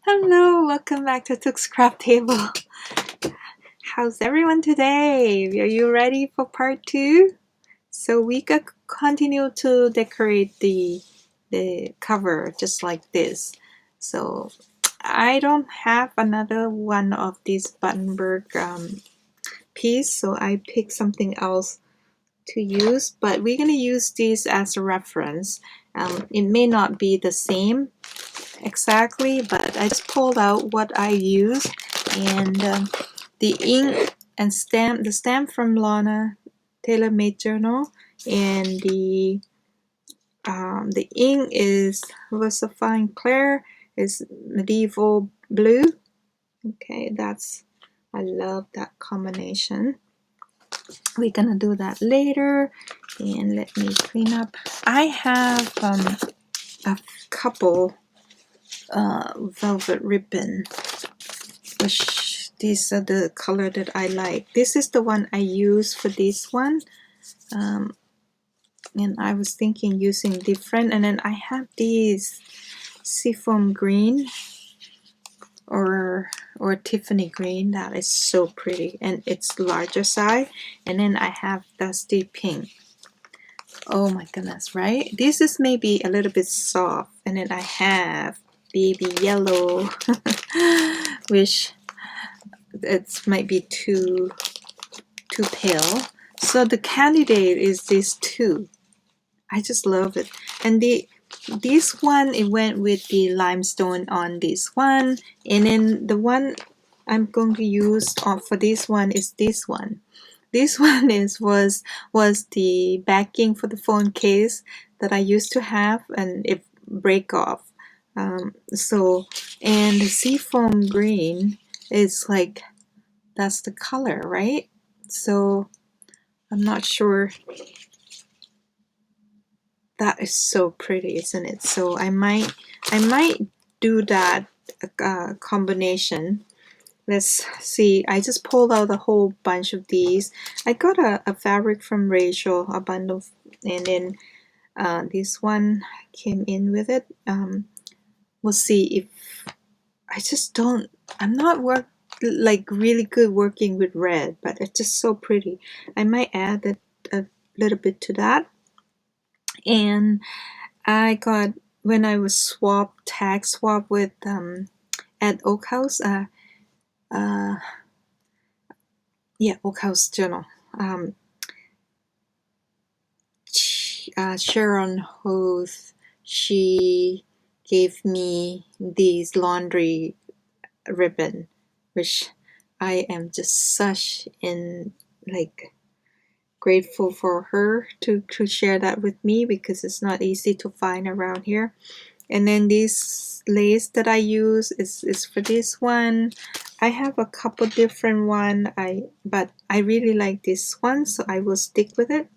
Hello, welcome back to Took's Craft Table. How's everyone today? Are you ready for part 2? So we could continue to decorate the cover just like this. So I don't have another one of these Buttonberg piece, so I picked something else to use, but we're gonna use these as a reference. It may not be the same exactly, but I just pulled out what I use, and the ink and stamp, the stamp from Lana Tailor Made Journal, and the ink is Lusifying Clear, is Medieval Blue. Okay, that's, I love that combination. We're gonna do that later, and let me clean up. I have a couple velvet ribbon, which these are the color that I like. This is the one I use for this one, and I was thinking using different. And then I have these seafoam green or Tiffany green that is so pretty, and it's larger size. And then I have dusty pink. Oh my goodness, right? This is maybe a little bit soft. And then I have baby yellow, which it might be too pale. So the candidate is these two. I just love it. And this one, it went with the limestone on this one, and then the one I'm going to use for this one is this one. This one was the backing for the phone case that I used to have, and it break off. So, and the seafoam green is like, that's the color, right? So I'm not sure. That is so pretty, isn't it? So I might do that combination. Let's see. I just pulled out a whole bunch of these. I got a fabric from Rachel, a bundle, and then this one came in with it. We'll see if I just don't. I'm not like really good working with red, but it's just so pretty. I might add a little bit to that. And I got, when I was tag swap with at Oak House, Oak House Journal. Sharon Hoth, she gave me these laundry ribbon, which I am just such grateful for her to share that with me, because it's not easy to find around here. And then this lace that I use is for this one. I have a couple different one, but I really like this one, so I will stick with it.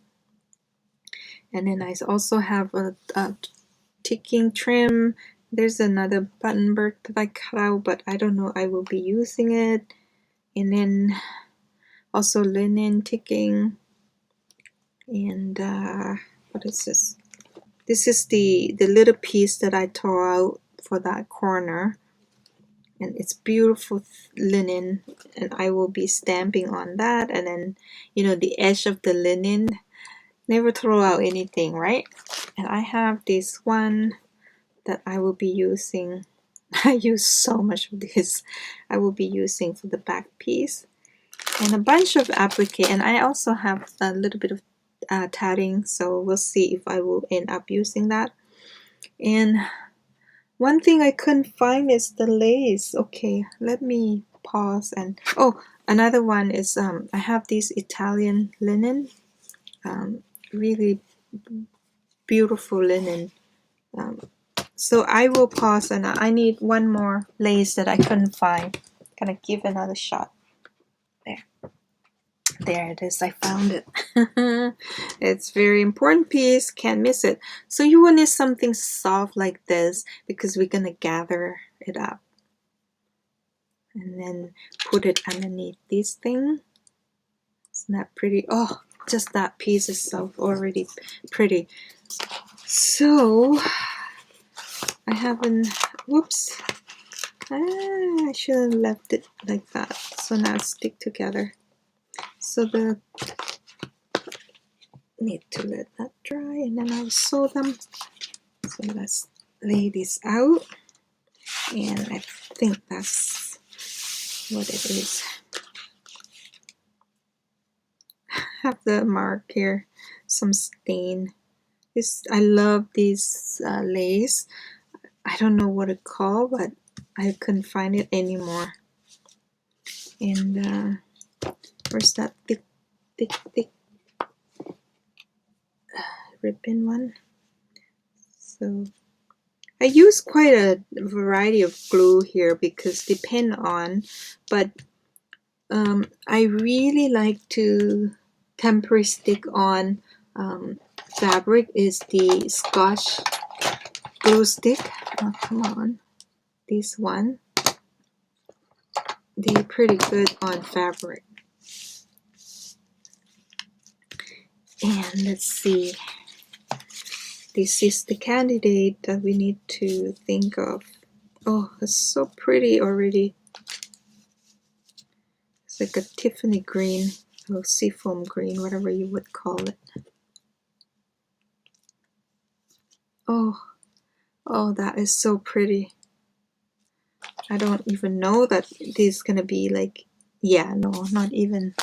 And then I also have a ticking trim. There's another Buttonberg that I cut out, but I don't know, I will be using it. And then also linen ticking. And what is this? This is the little piece that I tore out for that corner, and it's beautiful linen, and I will be stamping on that. And then, you know, the edge of the linen, never throw out anything, right? And I have this one that I will be using. I use so much of this. I will be using for the back piece, and a bunch of applique. And I also have a little bit of tatting, so we'll see if I will end up using that. And one thing I couldn't find is the lace. Okay, let me pause. And oh, another one is I have this Italian linen, really beautiful linen. So I will pause, and I need one more lace that I couldn't find. Gonna give another shot. There it is, I found it. It's very important piece, can't miss it. So you will need something soft like this, because we're gonna gather it up and then put it underneath this thing. Isn't that pretty? Oh, just that piece itself already pretty. So I haven't, whoops, I should have left it like that. So now it's stick together. So the need to let that dry and then I'll sew them. So let's lay this out, and I think that's what it is. Have the mark here, some stain. This, I love this lace. I don't know what it called, but I couldn't find it anymore. And where's that thick ribbon one? So I use quite a variety of glue here because depend on, but I really like to temporary stick on fabric is the Scotch glue stick. Oh, come on, this one. They're pretty good on fabric. And let's see. This is the candidate that we need to think of. Oh, it's so pretty already. It's like a Tiffany green or seafoam green, whatever you would call it. Oh, that is so pretty. I don't even know that this is gonna be like, yeah, no, not even.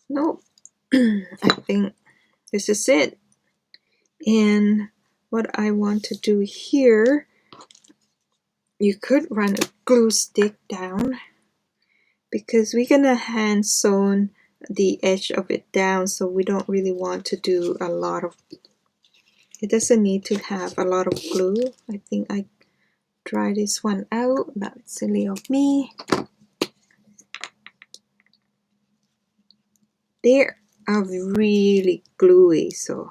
Nope. I think this is it. And what I want to do here, you could run a glue stick down because we're gonna hand sew the edge of it down, so we don't really want to do a lot of, it doesn't need to have a lot of glue. I think I try this one out. That's silly of me. They are really gluey, so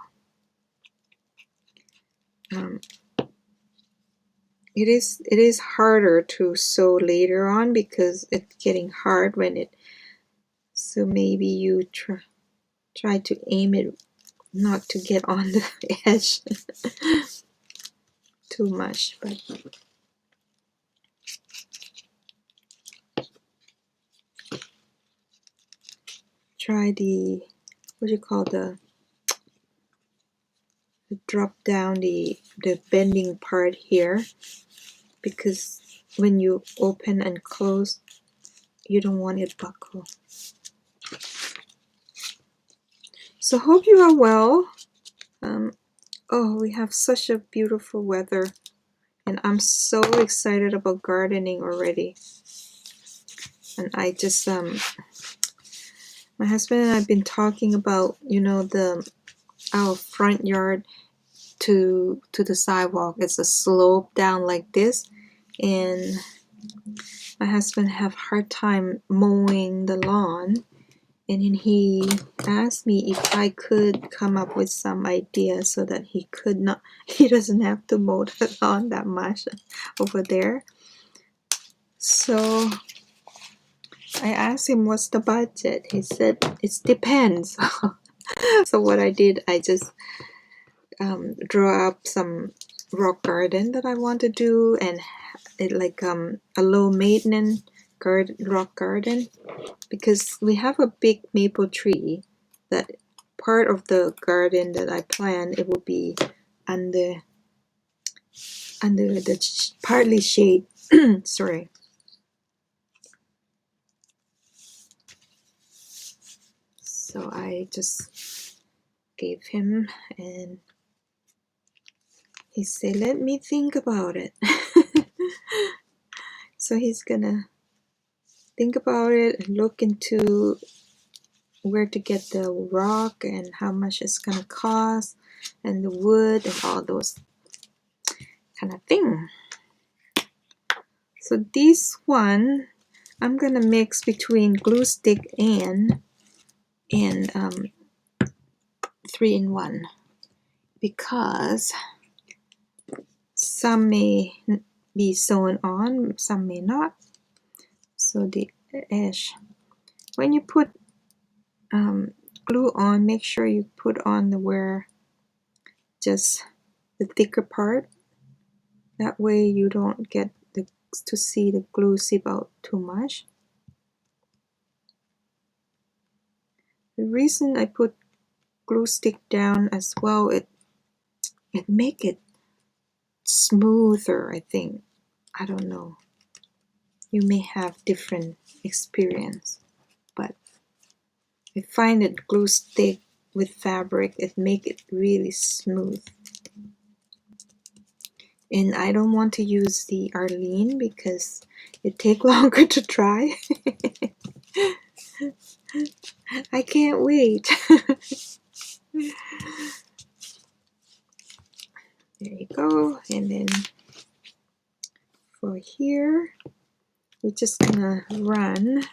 it is harder to sew later on because it's getting hard when it. So maybe you try to aim it not to get on the edge too much, but try the, what do you call, the drop down the bending part here, because when you open and close you don't want it buckle. So hope you are well. Oh, we have such a beautiful weather and I'm so excited about gardening already. And I just my husband and I've been talking about, you know, our front yard to the sidewalk. It's a slope down like this, and my husband have hard time mowing the lawn, and then he asked me if I could come up with some ideas so that he doesn't have to mow the lawn that much over there. So I asked him what's the budget. He said it depends. So what I did, I just draw up some rock garden that I want to do, and it like a low maintenance rock garden, because we have a big maple tree that part of the garden that I plan, it will be under the partly shade. Sorry. So I just gave him, and he said, let me think about it. So he's gonna think about it and look into where to get the rock and how much it's gonna cost and the wood and all those kind of thing. So this one I'm gonna mix between glue stick and 3-in-1, because some may be sewn on, some may not. So the edge, when you put glue on, make sure you put on the just the thicker part, That way you don't get to see the glue seep out too much. The reason I put glue stick down as well, it make it smoother, I think. I don't know. You may have different experience, but I find that glue stick with fabric, it make it really smooth. And I don't want to use the Arlene because it take longer to dry. I can't wait. There you go. And then for here, we're just gonna run.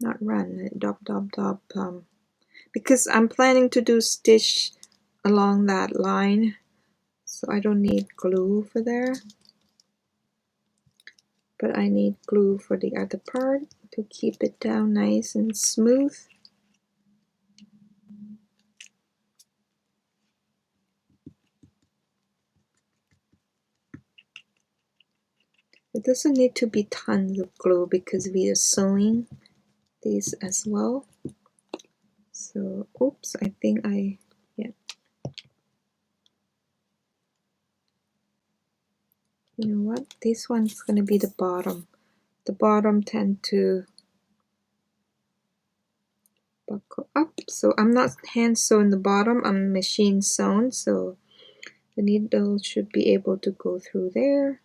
Not run, dop, dop, dop. Because I'm planning to do stitch along that line, so I don't need glue for there. But I need glue for the other part to keep it down nice and smooth. It doesn't need to be tons of glue because we are sewing these as well. So, oops, I think yeah. You know what? This one's gonna be the bottom. The bottom tend to buckle up. So I'm not hand sewing the bottom, I'm machine sewn, so the needle should be able to go through there.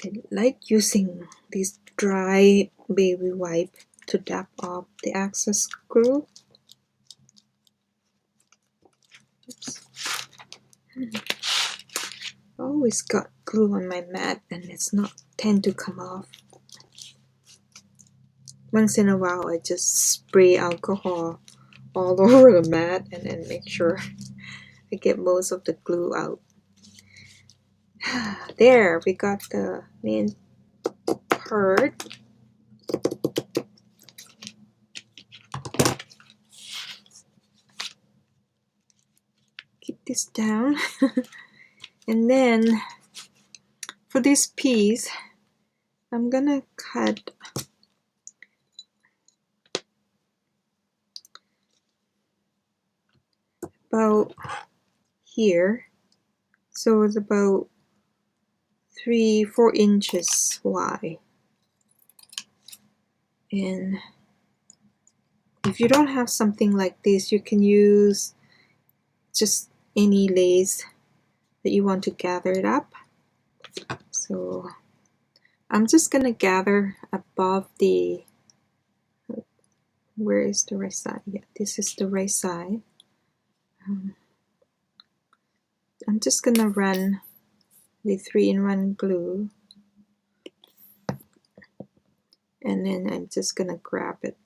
I like using this dry baby wipe to dab off the excess glue. Oops. Always got glue on my mat and it's not tend to come off. Once in a while I just spray alcohol all over the mat and then make sure I get most of the glue out. There, we got the main part. Keep this down. And then for this piece, I'm gonna cut about here. So it's about 3-4 inches wide. And if you don't have something like this, you can use just any lace that you want to gather it up. So I'm just gonna gather above the, where is the right side? Yeah, this is the right side. I'm just gonna run the 3-in-1 glue, and then I'm just gonna grab it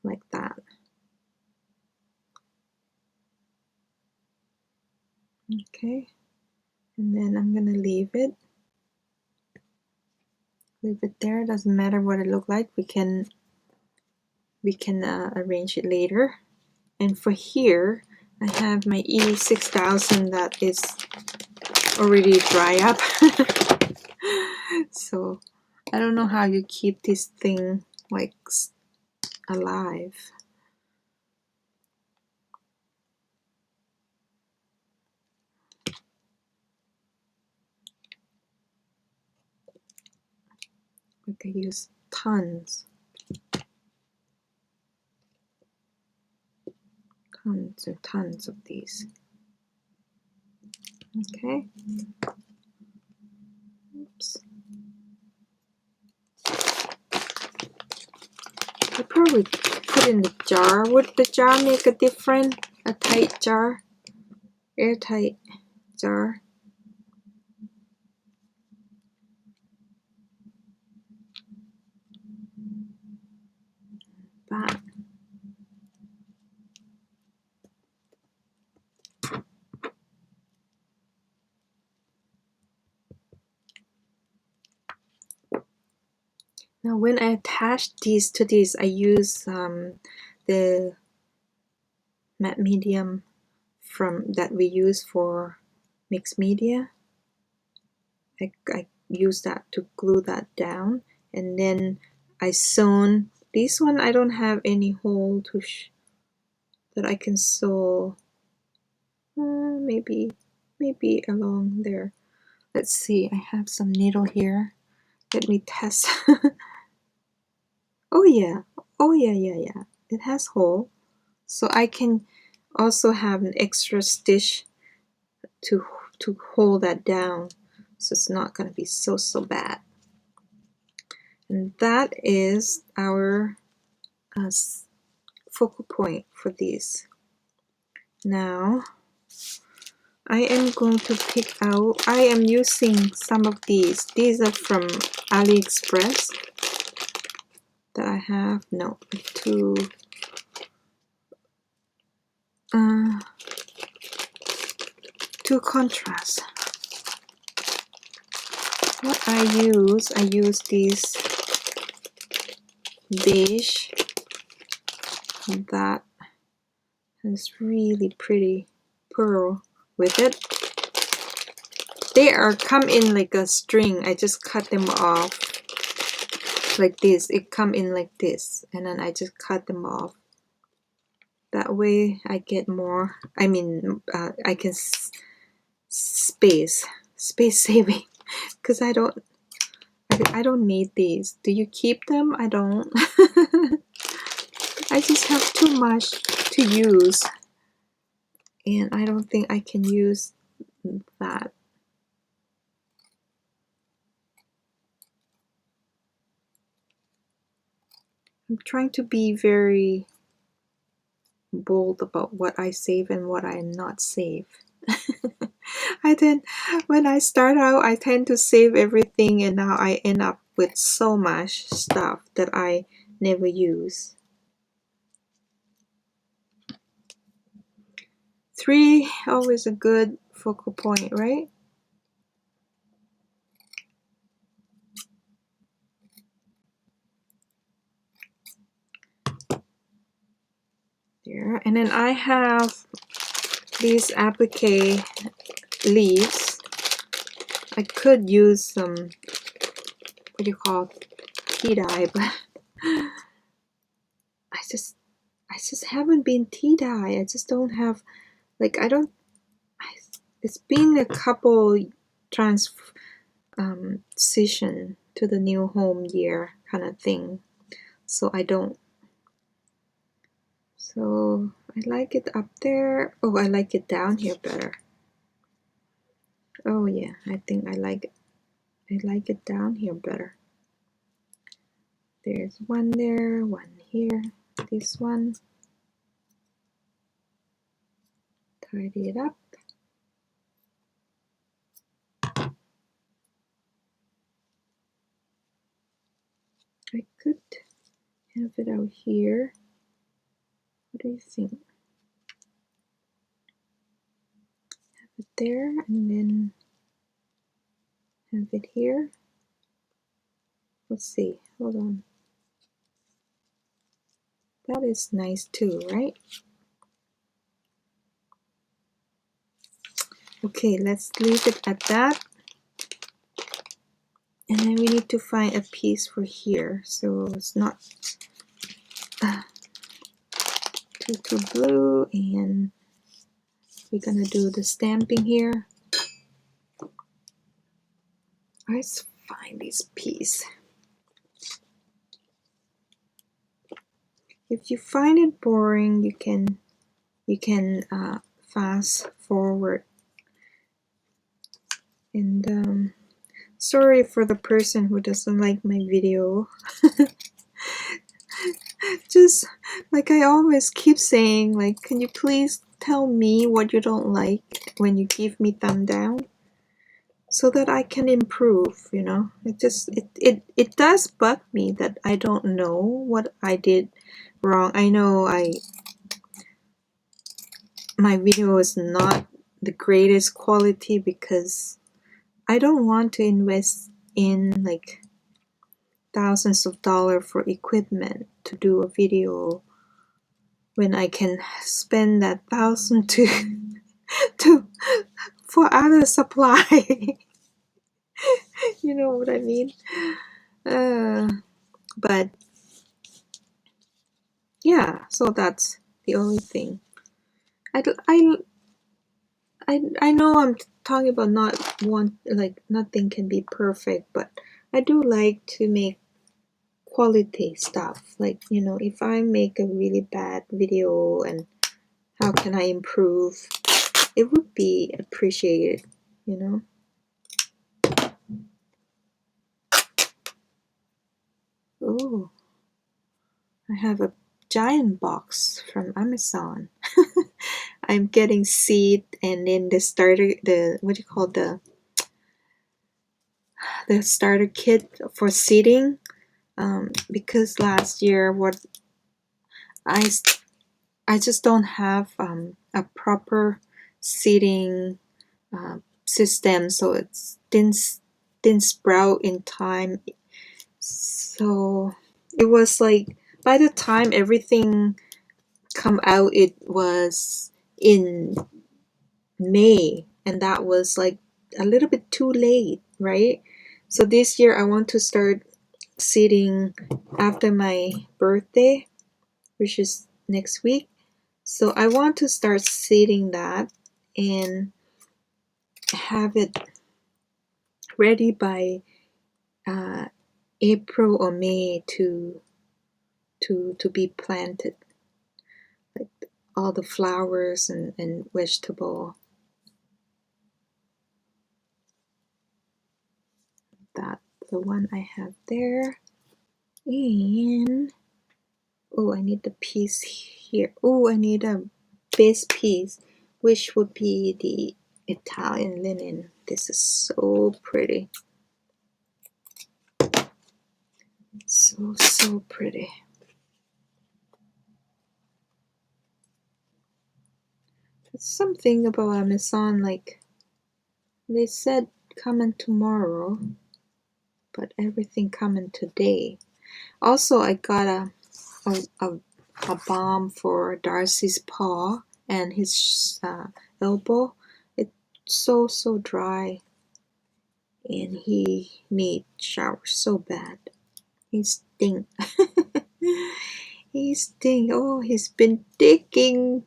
like that. Okay, and then I'm gonna leave it there. Doesn't matter what it look like, we can arrange it later. And for here I have my E6000 that is already dry up. So I don't know how you keep this thing like alive. I could use tons and tons of these. Okay. Oops. I probably put in the jar. Would the jar make a difference? A tight jar? Airtight jar? bad. Now when I attach these to this, I use the matte medium from that we use for mixed media. I use that to glue that down, and then I sewn this one. I don't have any hole to that I can sew. Maybe along there. Let's see. I have some needle here. Let me test. Oh yeah. Oh yeah. It has hole, so I can also have an extra stitch to hold that down, so it's not going to be so bad. And that is our focal point for these. Now I am going to pick out, I am using some of these. These are from AliExpress that I have. No, to contrast. What I use these beige that has really pretty pearl with it. They are come in like a string. I just cut them off like this. It come in like this, and then I just cut them off. That way I get more. I mean, I can space saving, because I don't need these. Do you keep them? I don't. I just have too much to use, and I don't think I can use that. I'm trying to be very bold about what I save and what I not save. When I start out, I tend to save everything, and now I end up with so much stuff that I never use. 3, always a good focal point, right? There. And then I have these applique leaves. I could use some, what do you call it, tea dye, but I just haven't been tea dye. I just don't have, like, it's been a couple transition to the new home year kind of thing, so I don't. So I like it up there. Oh, I like it down here better. Oh yeah, I think I like it down here better. There's one there, one here, this one. Tidy it up. I could have it out here. What do you think? Have it there, and then have it here. Let's see, hold on. That is nice too, right? Okay, let's leave it at that. And then we need to find a piece for here, so it's not too blue, and we're gonna do the stamping here. Let's find this piece. If you find it boring, you can fast forward. And sorry for the person who doesn't like my video. Just like I always keep saying, like, can you please tell me what you don't like when you give me thumb down, so that I can improve, you know? It does bug me that I don't know what I did wrong. I know my video is not the greatest quality because I don't want to invest in like thousands of dollars for equipment to do a video when I can spend that thousand to for other supply. You know what I mean? But yeah, so that's the only thing. I know I'm talking about nothing can be perfect, but I do like to make quality stuff. Like, you know, if I make a really bad video and how can I improve, it would be appreciated, you know. Oh, I have a giant box from Amazon. I'm getting seed and then the starter, the what do you call the starter kit for seeding. Because last year what I I just don't have a proper seeding system, so it didn't sprout in time. So it was like by the time everything come out, it was in May, and that was like a little bit too late, right? So this year I want to start seeding after my birthday, which is next week. So I want to start seeding that and have it ready by uh, April or May to be planted, like all the flowers and vegetable. That's the one I have there. And oh, I need the piece here. Oh, I need a base piece, which would be the Italian linen. This is so pretty. So pretty. It's something about Amazon, like they said coming tomorrow, but everything coming today. Also, I got a balm for Darcy's paw and his elbow. It's so dry, and he made shower so bad. He stink. He stink. Oh, he's been digging.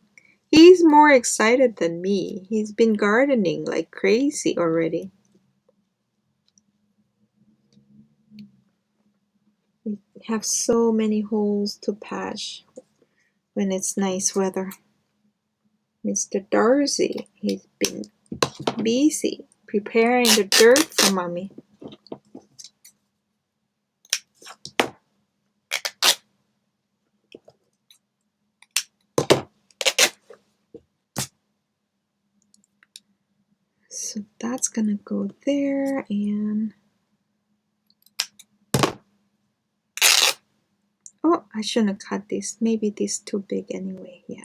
He's more excited than me. He's been gardening like crazy already. We have so many holes to patch when it's nice weather. Mr. Darcy, he's been busy preparing the dirt for mommy. So that's gonna go there, and oh, I shouldn't have cut this. Maybe this too big anyway. Yeah.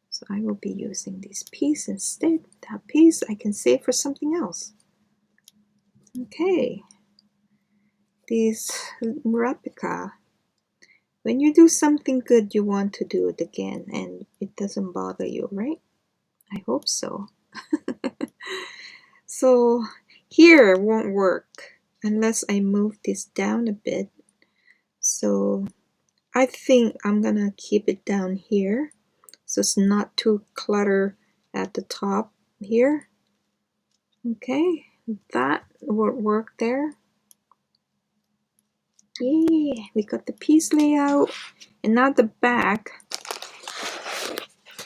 So I will be using this piece instead. That piece I can save for something else. Okay. This replica. When you do something good, you want to do it again, and it doesn't bother you, right? I hope so. So here won't work unless I move this down a bit. So I think I'm gonna keep it down here so it's not too cluttered at the top here. Okay, that will work there. Yeah, we got the piece layout, and now the back.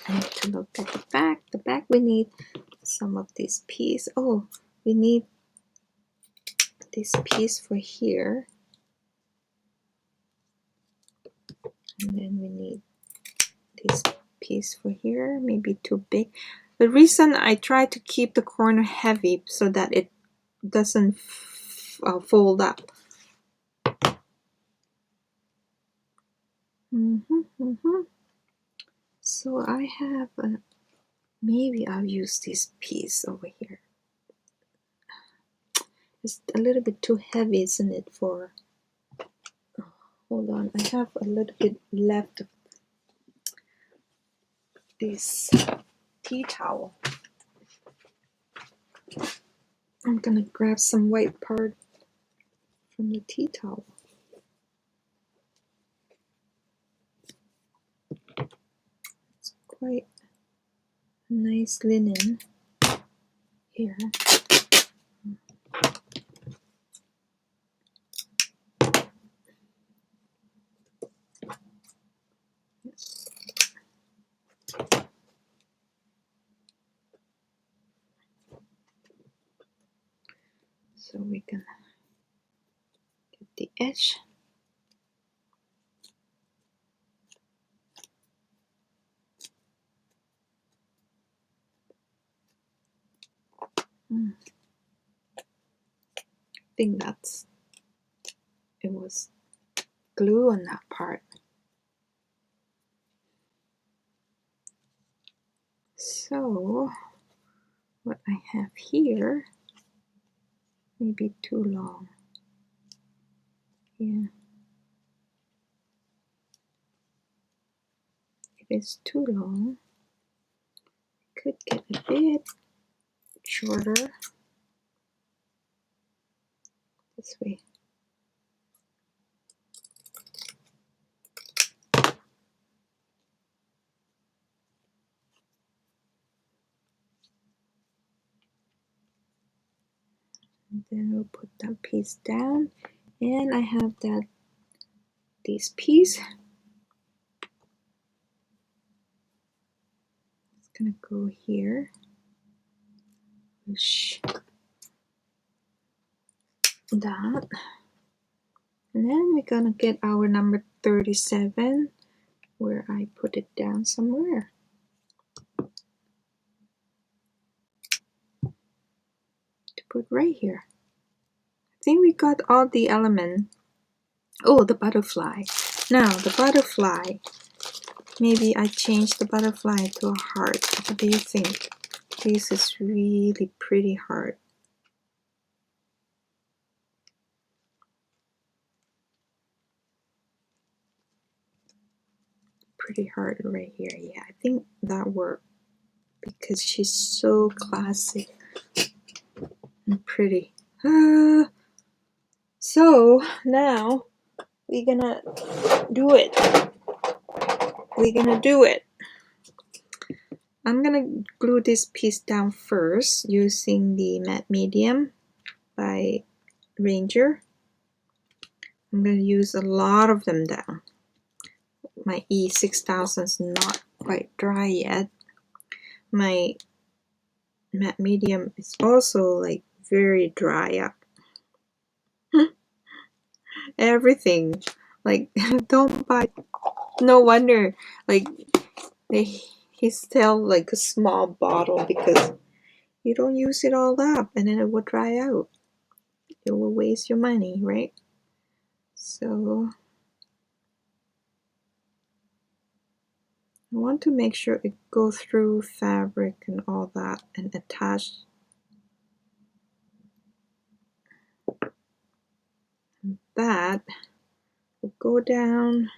I need to look at the back. The back, we need some of this piece. Oh, we need this piece for here, and then we need this piece for here. Maybe too big. The reason I try to keep the corner heavy so that it doesn't fold up. So I have maybe I'll use this piece over here. It's a little bit too heavy, isn't it? For hold on, I have a little bit left of this tea towel. I'm gonna grab some white part from the tea towel. It's quite nice linen here. Yes. So we're gonna get the edge. I think it was glue on that part. So what I have here may be too long. Yeah, if it's too long, I could get a bit shorter this way. And then we'll put that piece down, and I have this piece. It's gonna go here. Push that, and then we're gonna get our number 37, where I put it down somewhere. To put right here. I think we got all the element. Oh, the butterfly. Now the butterfly. Maybe I change the butterfly to a heart. What do you think? This is really pretty heart. Pretty heart right here. Yeah, I think that worked because she's so classic and pretty. So now we're gonna do it. We're gonna do it. I'm gonna glue this piece down first using the matte medium by Ranger. I'm gonna use a lot of them down. My E6000 is not quite dry yet. My matte medium is also like very dry up. Everything, like don't buy. No wonder, like he's still like a small bottle because you don't use it all up, and then it will dry out. It will waste your money, right? So I want to make sure it go through fabric and all that and attach. And that will go down.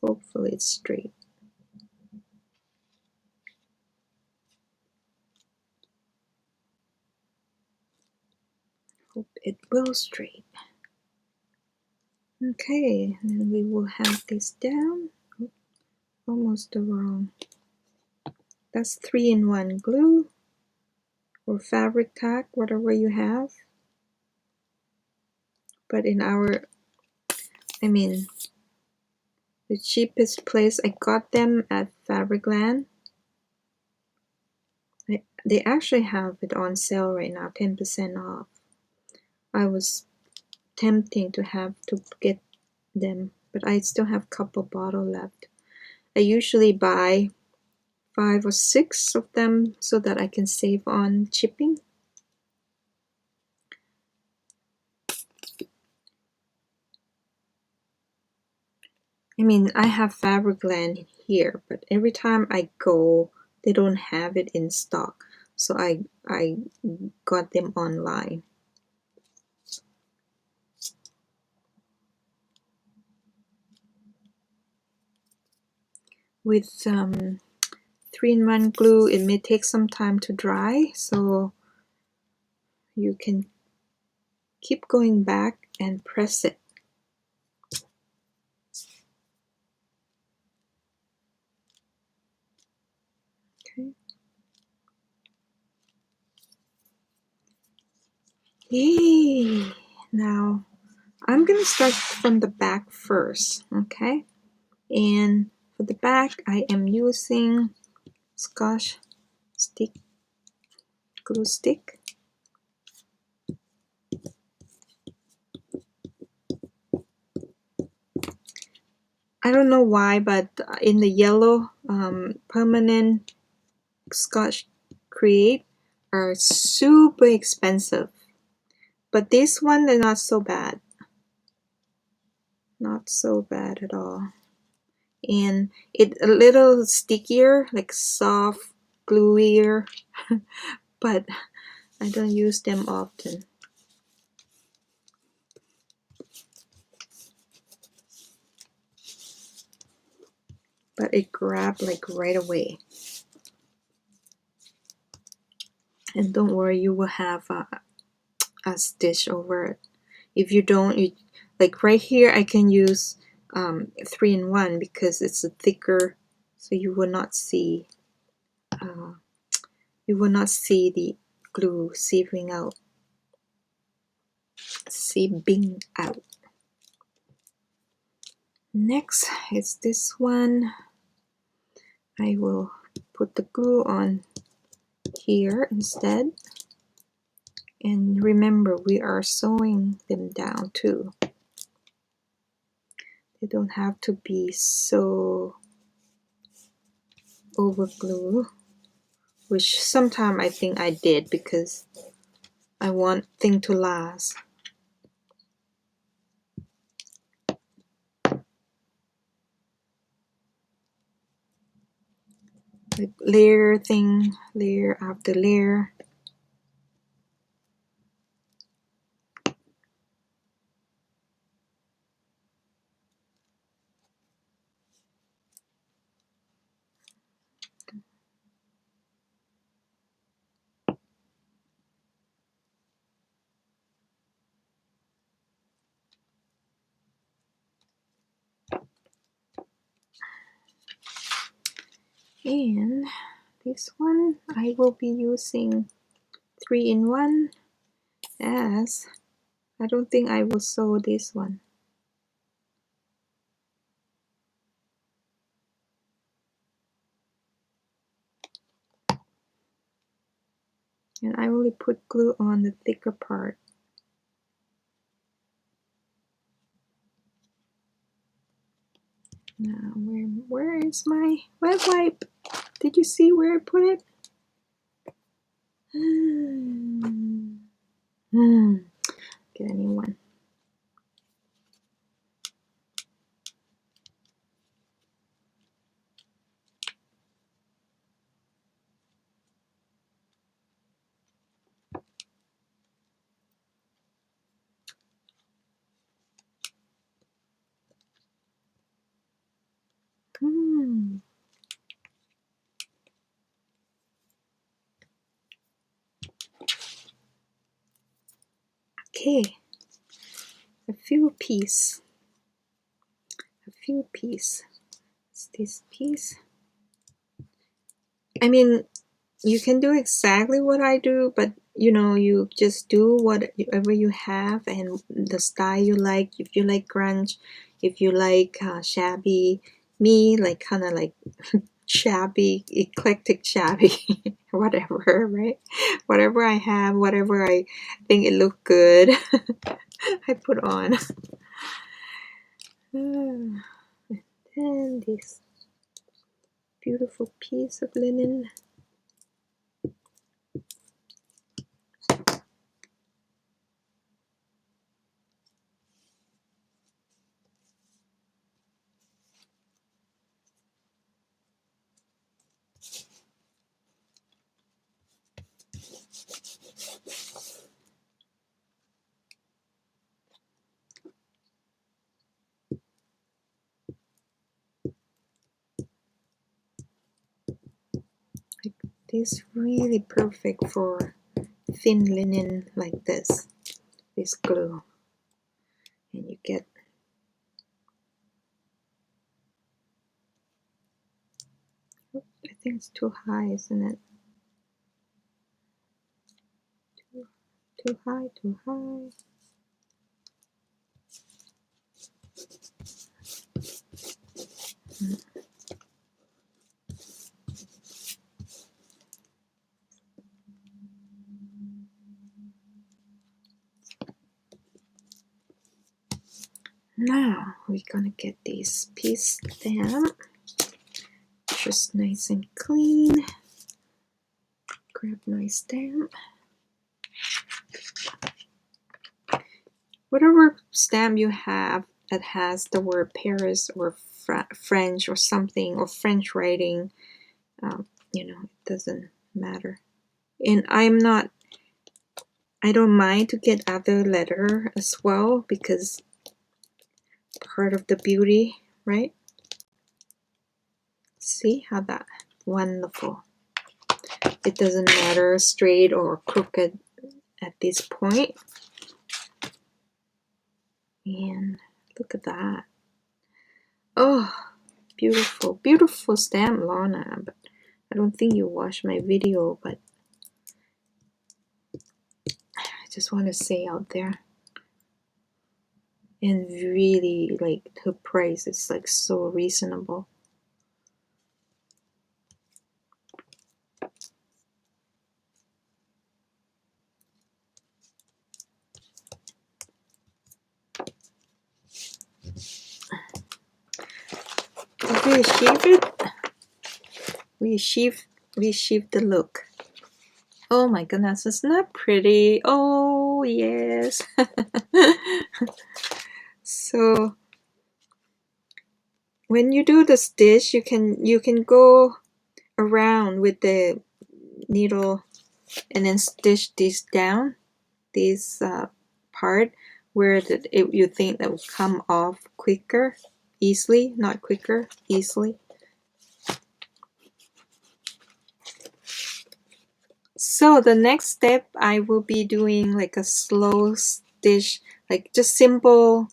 Hopefully it's straight. Hope it will straight. Okay, and then we will have this down. Almost the wrong. That's 3-in-1 glue or fabric tack, whatever you have. But in our, the cheapest place, I got them at Fabricland. They actually have it on sale right now, 10% off. I was tempting to get them, but I still have a couple bottle left. I usually buy 5 or 6 of them so that I can save on shipping. I mean, I have Fabricland here, but every time I go, they don't have it in stock. So I got them online. With 3-in-1 glue, it may take some time to dry, so you can keep going back and press it. Okay. Yay! Now I'm gonna start from the back first, okay? And for the back, I am using Scotch stick glue stick. I don't know why, but in the yellow permanent Scotch Create are super expensive. But this one is not so bad. Not so bad at all. And it's a little stickier, like soft, gluier, but I don't use them often. But it grabbed like right away. And don't worry, you will have a stitch over it. If you don't, you, like right here, I can use 3-in-1 because it's a thicker, so you will not see the glue seeping out. Next is this one. I will put the glue on here instead. And remember, we are sewing them down too. They don't have to be so over glue, which sometimes I think I did because I want thing to last. Like layer after layer. And this one I will be using 3-in-1 as I don't think I will sew this one. And I only put glue on the thicker part. Now, where is my wet wipe? Did you see where I put it? Get a new one. Okay, a few piece. It's this piece. I mean, you can do exactly what I do, but you know, you just do whatever you have and the style you like. If you like grunge, if you like shabby, me like kind of like shabby, eclectic shabby, whatever, right? Whatever I have, whatever I think it look good, I put on. And this beautiful piece of linen. is really perfect for thin linen like this glue, and you get I think it's too high, isn't it? Too high, too high. Now we're gonna get this piece stamp, just nice and clean. Grab my stamp. Whatever stamp you have that has the word Paris or French or something, or French writing, you know, it doesn't matter. And I don't mind to get other letter as well, because part of the beauty, right? See how that wonderful. It doesn't matter straight or crooked at this point. And look at that. Oh, beautiful, beautiful stamp, Lana. But I don't think you watched my video, but I just want to say out there. And really, like, her price is like so reasonable. Did we achieve it? We achieved the look. Oh my goodness, isn't that pretty? Oh yes. So when you do the stitch, you can go around with the needle and then stitch this down, this part where you think that will come off quicker, easily, not quicker, easily. So the next step, I will be doing like a slow stitch, like just simple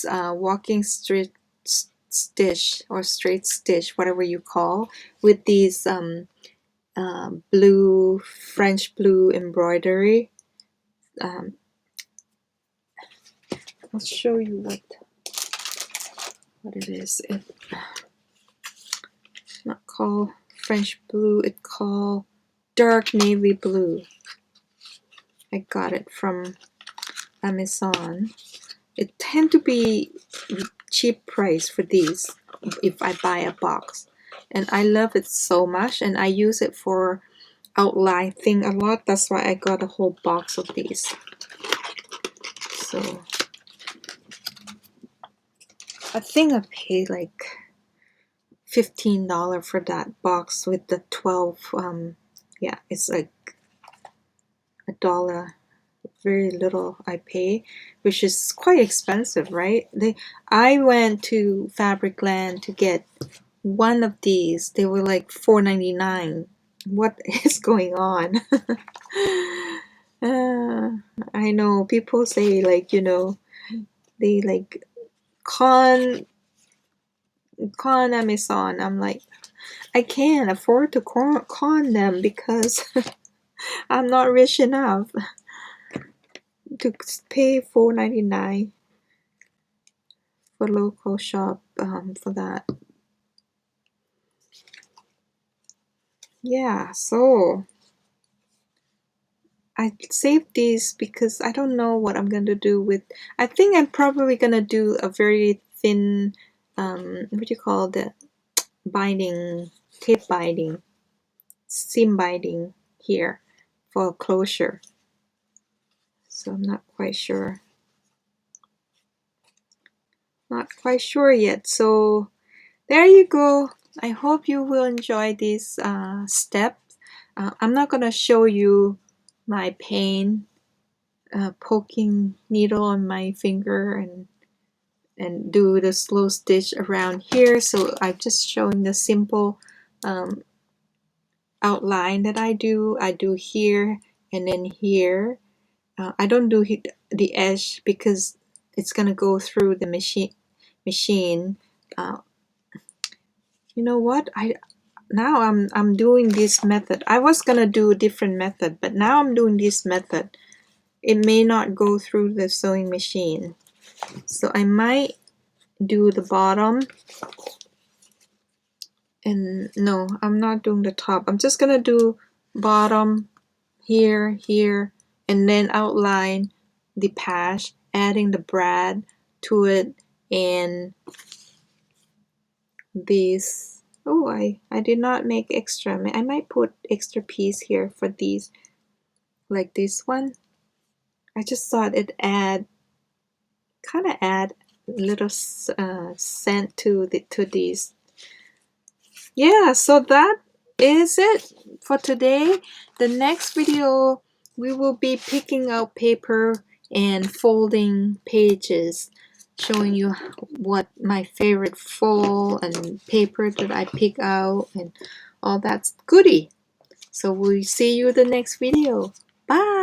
walking straight stitch or straight stitch, whatever you call, with these blue, French blue embroidery. I'll show you what it is. It's not called French blue, it's called dark navy blue. I got it from Amazon. It tend to be cheap price for these if I buy a box, and I love it so much, and I use it for outline thing a lot. That's why I got a whole box of these. So I think I paid like $15 for that box with the 12 yeah, it's like $1, very little I pay, which is quite expensive, right? I went to Fabricland to get one of these. They were like $4.99. What is going on? I know people say, like, you know, they like con Amazon. I'm like, I can't afford to con them because I'm not rich enough to pay $4.99 for local shop for that. Yeah, so I saved these because I don't know what I'm gonna do with. I think I'm probably gonna do a very thin what do you call the binding, tape binding, seam binding here for closure. So I'm not quite sure. Not quite sure yet. So there you go. I hope you will enjoy these steps. I'm not gonna show you my pain poking needle on my finger and do the slow stitch around here. So I'm just showing the simple outline that I do here and then here. I don't do the edge because it's gonna go through the machine. Uh, you know what? Now I'm doing this method. I was gonna do a different method, but now I'm doing this method. It may not go through the sewing machine, so I might do the bottom. And no, I'm not doing the top. I'm just gonna do bottom here, here, and then outline the patch, adding the brad to it, and these. Oh, I did not make extra. I might put extra piece here for these, like this one. I just thought it add a little scent to these. Yeah, so that is it for today. The next video we will be picking out paper and folding pages, showing you what my favorite fold and paper that I pick out and all that goodie. So we'll see you in the next video. Bye.